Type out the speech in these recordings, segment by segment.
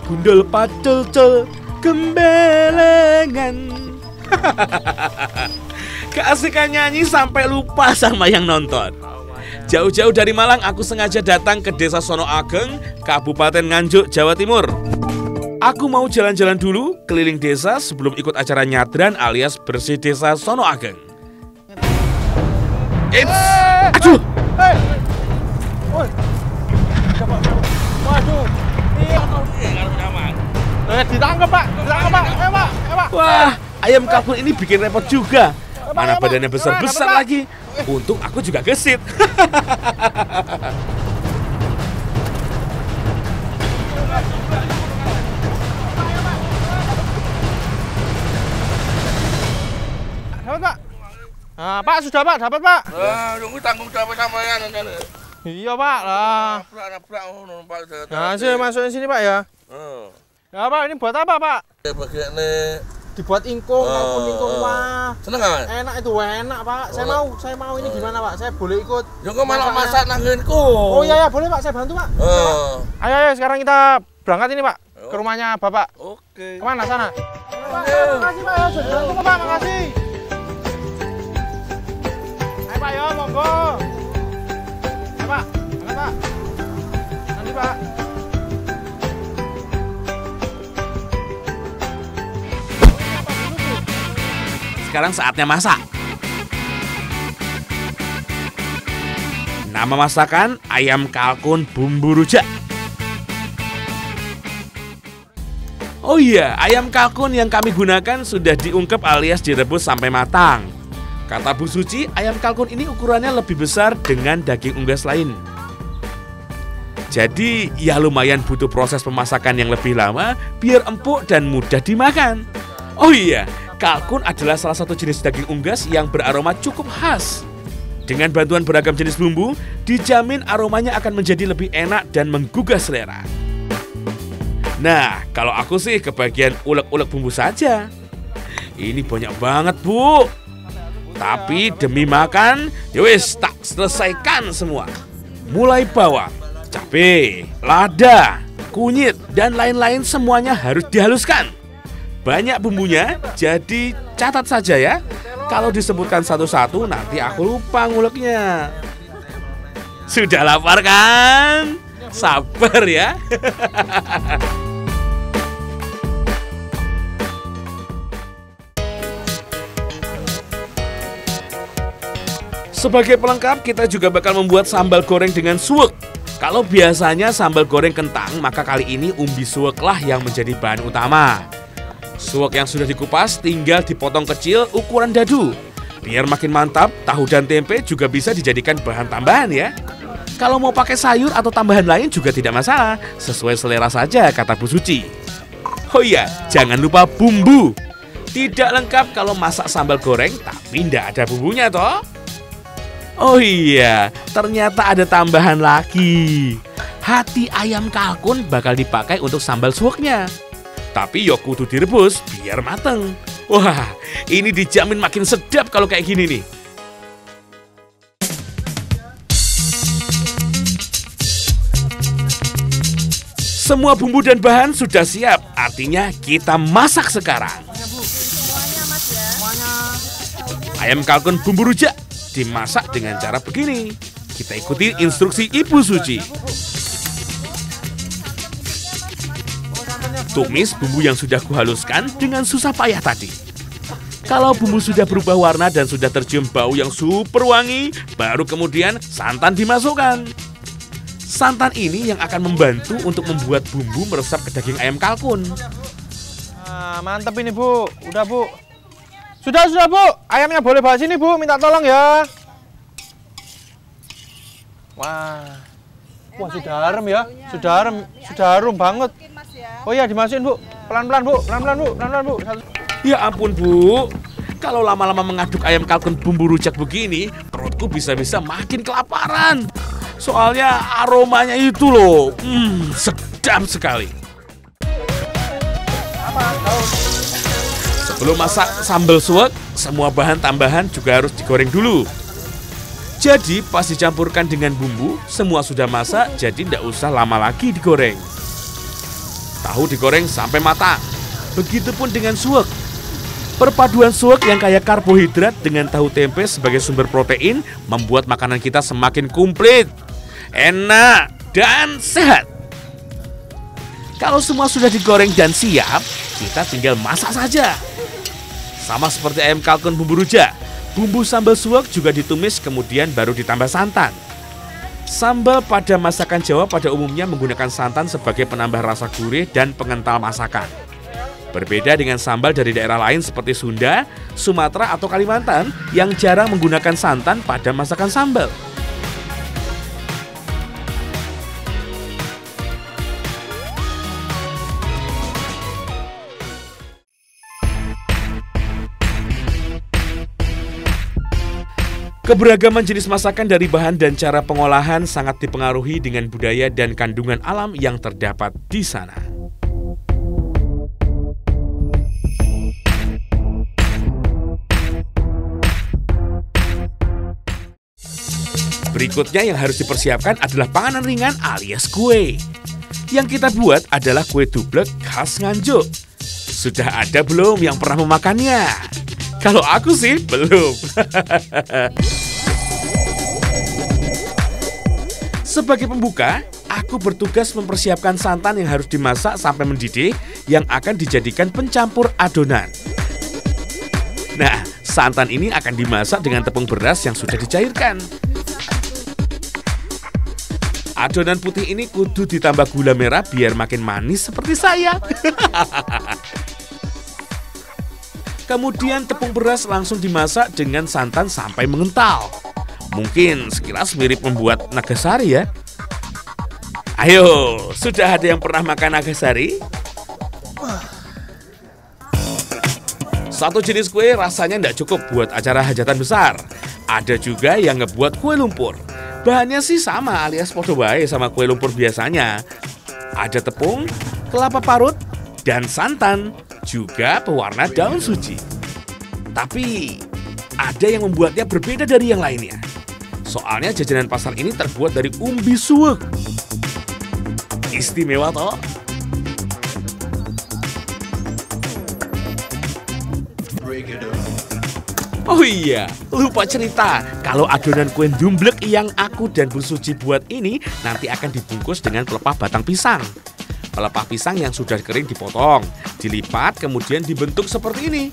Gundul pacul-cul gembelengan. Keasikan nyanyi sampai lupa sama yang nonton. Jauh-jauh dari Malang aku sengaja datang ke Desa Sono Ageng, Kabupaten Nganjuk, Jawa Timur. Aku mau jalan-jalan dulu keliling desa sebelum ikut acara nyadran alias bersih desa Sono Ageng. Aduh. Waduh. Ditangkap Pak, Pak. Wah, ayam kalkun ini bikin repot juga. Mana badannya besar-besar lagi. Untung aku juga gesit. Dapat Pak. Nah, Pak sudah Pak, dapat Pak. Nunggu tanggung jawab sampean. Iya Pak lah. Nabrak ngono Pak. Nah, sih masukin sini Pak ya. Ya Pak, ini buat apa Pak? Bagiannya Dibuat ingkung, kalkun ingkung Pak. seneng kan? Enak itu, enak Pak. Saya mau ini gimana Pak? Saya boleh ikut? Ya kok malah masak nanggengku. Oh iya ya, boleh Pak, saya bantu Pak. Ayo sekarang kita berangkat ini Pak ke rumahnya Bapak. Oke. Kemana sana? Makasih Pak ya, sudah bantu Pak, makasih. Ayo Pak ya, monggo. Ayo Pak, berangkat Pak. Nanti Pak. Sekarang saatnya masak. Nama masakan ayam kalkun bumbu rujak. Oh iya, ayam kalkun yang kami gunakan sudah diungkep alias direbus sampai matang. Kata Bu Suci, ayam kalkun ini ukurannya lebih besar dengan daging unggas lain. Jadi ya lumayan butuh proses pemasakan yang lebih lama biar empuk dan mudah dimakan. Oh iya, kalkun adalah salah satu jenis daging unggas yang beraroma cukup khas. Dengan bantuan beragam jenis bumbu, dijamin aromanya akan menjadi lebih enak dan menggugah selera. Nah, kalau aku sih kebagian ulek-ulek bumbu saja. Ini banyak banget, Bu. Tapi demi makan, yowis tak selesaikan semua. Mulai bawang, cabai, lada, kunyit, dan lain-lain semuanya harus dihaluskan. Banyak bumbunya, jadi catat saja ya. Kalau disebutkan satu-satu nanti aku lupa nguleknya. Sudah lapar kan? Sabar ya. Sebagai pelengkap kita juga bakal membuat sambal goreng dengan suwek. Kalau biasanya sambal goreng kentang, maka kali ini umbi suwek lah yang menjadi bahan utama. Suwek yang sudah dikupas tinggal dipotong kecil ukuran dadu. Biar makin mantap, tahu dan tempe juga bisa dijadikan bahan tambahan ya. Kalau mau pakai sayur atau tambahan lain juga tidak masalah, sesuai selera saja kata Bu Suci. Oh iya, jangan lupa bumbu. Tidak lengkap kalau masak sambal goreng tapi tidak ada bumbunya toh. Oh iya, ternyata ada tambahan lagi. Hati ayam kalkun bakal dipakai untuk sambal suweknya. Tapi ya kudu direbus biar mateng. Wah, ini dijamin makin sedap kalau kayak gini nih. Semua bumbu dan bahan sudah siap, artinya kita masak sekarang. Ayam kalkun bumbu rujak dimasak dengan cara begini. Kita ikuti instruksi Ibu Suci. Tumis bumbu yang sudah kuhaluskan dengan susah payah tadi. Kalau bumbu sudah berubah warna dan sudah tercium bau yang super wangi, baru kemudian santan dimasukkan. Santan ini yang akan membantu untuk membuat bumbu meresap ke daging ayam kalkun. Nah, mantep ini Bu, udah Bu. Sudah Bu, ayamnya boleh bawa sini Bu, minta tolong ya. Wah sudah harum ya, sudah harum banget. Oh iya dimasukin Bu, pelan-pelan Bu. Ya ampun Bu, kalau lama-lama mengaduk ayam kalkun bumbu rujak begini, perutku bisa-bisa makin kelaparan. Soalnya aromanya itu loh, sedap sekali. Apa? Daun. Sebelum masak sambal suwek, semua bahan tambahan juga harus digoreng dulu. Jadi pas dicampurkan dengan bumbu, semua sudah masak, jadi tidak usah lama lagi digoreng. Tahu digoreng sampai matang. Begitupun dengan suwek. Perpaduan suwek yang kaya karbohidrat dengan tahu tempe sebagai sumber protein membuat makanan kita semakin komplit, enak, dan sehat. Kalau semua sudah digoreng dan siap, kita tinggal masak saja. Sama seperti ayam kalkun bumbu rujak, bumbu sambal suwek juga ditumis kemudian baru ditambah santan. Sambal pada masakan Jawa pada umumnya menggunakan santan sebagai penambah rasa gurih dan pengental masakan. Berbeda dengan sambal dari daerah lain seperti Sunda, Sumatera atau Kalimantan yang jarang menggunakan santan pada masakan sambal. Keberagaman jenis masakan dari bahan dan cara pengolahan sangat dipengaruhi dengan budaya dan kandungan alam yang terdapat di sana. Berikutnya yang harus dipersiapkan adalah panganan ringan alias kue. Yang kita buat adalah kue dublek khas Nganjuk. Sudah ada belum yang pernah memakannya? Kalau aku sih belum. Sebagai pembuka, aku bertugas mempersiapkan santan yang harus dimasak sampai mendidih yang akan dijadikan pencampur adonan. Nah, santan ini akan dimasak dengan tepung beras yang sudah dicairkan. Adonan putih ini kudu ditambah gula merah biar makin manis seperti saya. Kemudian tepung beras langsung dimasak dengan santan sampai mengental. Mungkin sekilas mirip membuat nagasari ya. Ayo, sudah ada yang pernah makan nagasari? Satu jenis kue rasanya tidak cukup buat acara hajatan besar. Ada juga yang ngebuat kue lumpur. Bahannya sih sama alias podo bae sama kue lumpur biasanya. Ada tepung, kelapa parut, dan santan. Juga pewarna daun suci. Tapi ada yang membuatnya berbeda dari yang lainnya. Soalnya jajanan pasar ini terbuat dari umbi suwek. Istimewa toh? Oh iya, lupa cerita. Kalau adonan kue dumblek yang aku dan Bu Suci buat ini nanti akan dibungkus dengan pelepah batang pisang. Pelepah pisang yang sudah kering dipotong, dilipat, kemudian dibentuk seperti ini.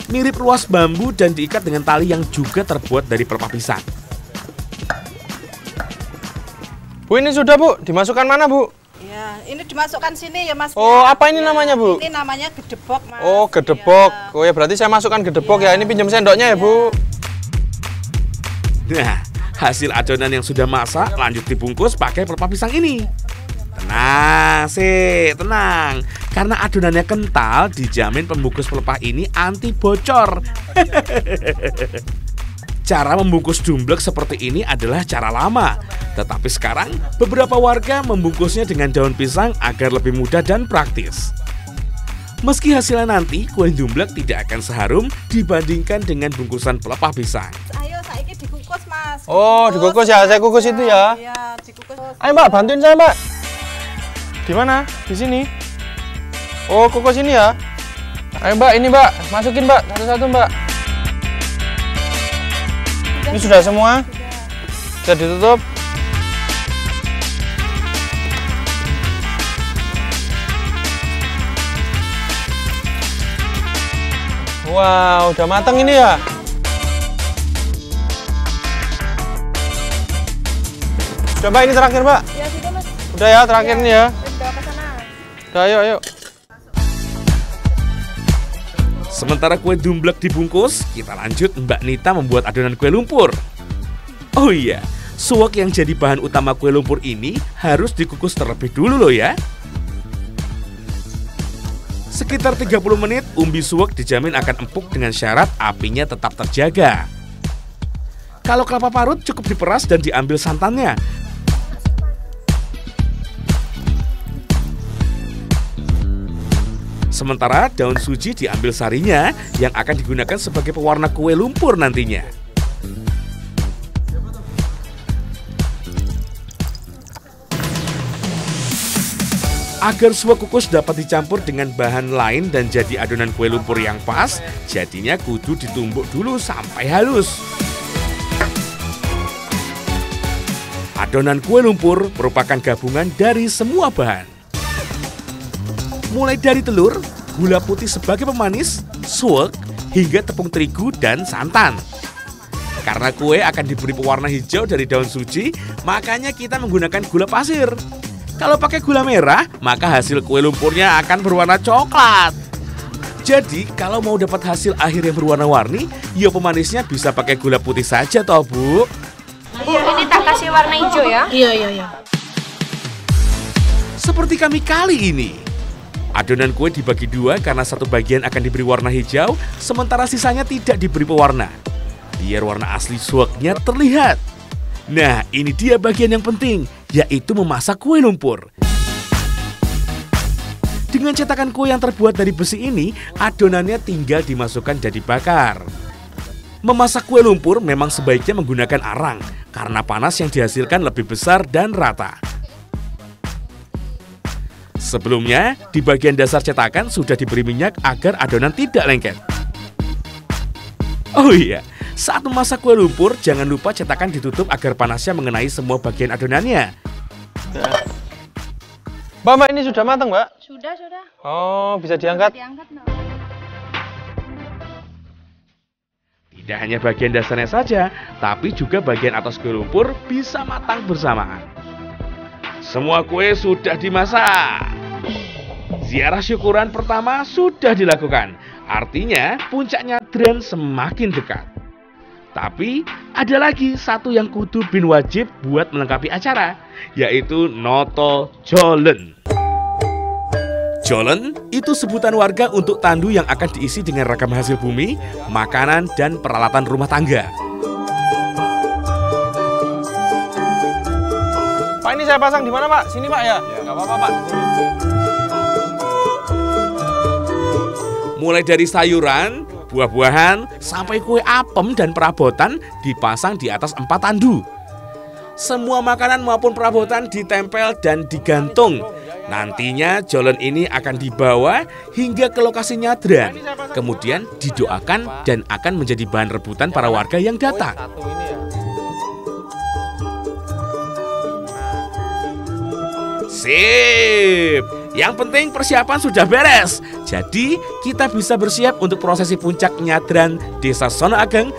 Mirip ruas bambu dan diikat dengan tali yang juga terbuat dari pelepah pisang. Bu, ini sudah Bu, dimasukkan mana Bu? Ya, ini dimasukkan sini ya Mas. Oh, apa ini namanya Bu? Ini namanya gedebok Mas. Oh, gedebok. Ya. Oh ya berarti saya masukkan gedebok ya. Ini pinjam sendoknya ya Bu. Nah, hasil adonan yang sudah masak lanjut dibungkus pakai pelepah pisang ini. Tenang sih, tenang. Karena adonannya kental, dijamin pembungkus pelepah ini anti bocor. Cara membungkus dumblek seperti ini adalah cara lama. Tetapi sekarang, beberapa warga membungkusnya dengan daun pisang agar lebih mudah dan praktis. Meski hasilnya nanti, kue dumblek tidak akan seharum dibandingkan dengan bungkusan pelepah pisang. Ayo, saiki dikukus Mas. Oh, dikukus ya, saya kukus itu ya. Iya, dikukus. Ayo Mbak, bantuin saya Mbak. Di mana? Di sini. Oh, kukus ini ya. Ayo Mbak, ini Mbak, masukin Mbak, satu-satu Mbak. Ini sudah semua. Sudah ditutup. Wow, udah matang ini ya. Udah Mbak, ini terakhir Mbak. Ya, sudah Mas. Udah ya, terakhir ini ya. Udah ke sana. Udah, ayo. Sementara kue dumblek dibungkus, kita lanjut Mbak Nita membuat adonan kue lumpur. Oh iya, suwek yang jadi bahan utama kue lumpur ini harus dikukus terlebih dulu loh ya. Sekitar 30 menit, umbi suwek dijamin akan empuk dengan syarat apinya tetap terjaga. Kalau kelapa parut cukup diperas dan diambil santannya. Sementara daun suji diambil sarinya yang akan digunakan sebagai pewarna kue lumpur nantinya. Agar suap kukus dapat dicampur dengan bahan lain dan jadi adonan kue lumpur yang pas, jadinya kudu ditumbuk dulu sampai halus. Adonan kue lumpur merupakan gabungan dari semua bahan. Mulai dari telur, gula putih sebagai pemanis, suwek, hingga tepung terigu dan santan. Karena kue akan diberi pewarna hijau dari daun suji, makanya kita menggunakan gula pasir. Kalau pakai gula merah, maka hasil kue lumpurnya akan berwarna coklat. Jadi, kalau mau dapat hasil akhir yang berwarna-warni, ya pemanisnya bisa pakai gula putih saja toh, Bu. Ini tak kasih warna hijau ya? Iya. Seperti kami kali ini. Adonan kue dibagi dua karena satu bagian akan diberi warna hijau, sementara sisanya tidak diberi pewarna. Biar warna asli suweknya terlihat. Nah, ini dia bagian yang penting, yaitu memasak kue lumpur. Dengan cetakan kue yang terbuat dari besi ini, adonannya tinggal dimasukkan dan dibakar. Memasak kue lumpur memang sebaiknya menggunakan arang, karena panas yang dihasilkan lebih besar dan rata. Sebelumnya, di bagian dasar cetakan sudah diberi minyak agar adonan tidak lengket. Oh iya, saat memasak kue lumpur, jangan lupa cetakan ditutup agar panasnya mengenai semua bagian adonannya. Mbak, ini sudah matang, Mbak? Sudah. Oh, bisa diangkat? Diangkat, no. Tidak hanya bagian dasarnya saja, tapi juga bagian atas kue lumpur bisa matang bersamaan. Semua kue sudah dimasak. Ziarah syukuran pertama sudah dilakukan. Artinya puncak nyadran semakin dekat. Tapi ada lagi satu yang kudu bin wajib buat melengkapi acara, yaitu noto jolen. Jolen itu sebutan warga untuk tandu yang akan diisi dengan ragam hasil bumi, makanan, dan peralatan rumah tangga. Pak, ini saya pasang di mana, Pak? Sini, Pak, ya? Ya, nggak apa-apa, Pak. Mulai dari sayuran, buah-buahan, sampai kue apem dan perabotan dipasang di atas 4 tandu. Semua makanan maupun perabotan ditempel dan digantung. Nantinya jolen ini akan dibawa hingga ke lokasi nyadran. Kemudian didoakan dan akan menjadi bahan rebutan para warga yang datang. Sip! Yang penting persiapan sudah beres. Jadi kita bisa bersiap untuk prosesi puncak nyadran Desa Sono Ageng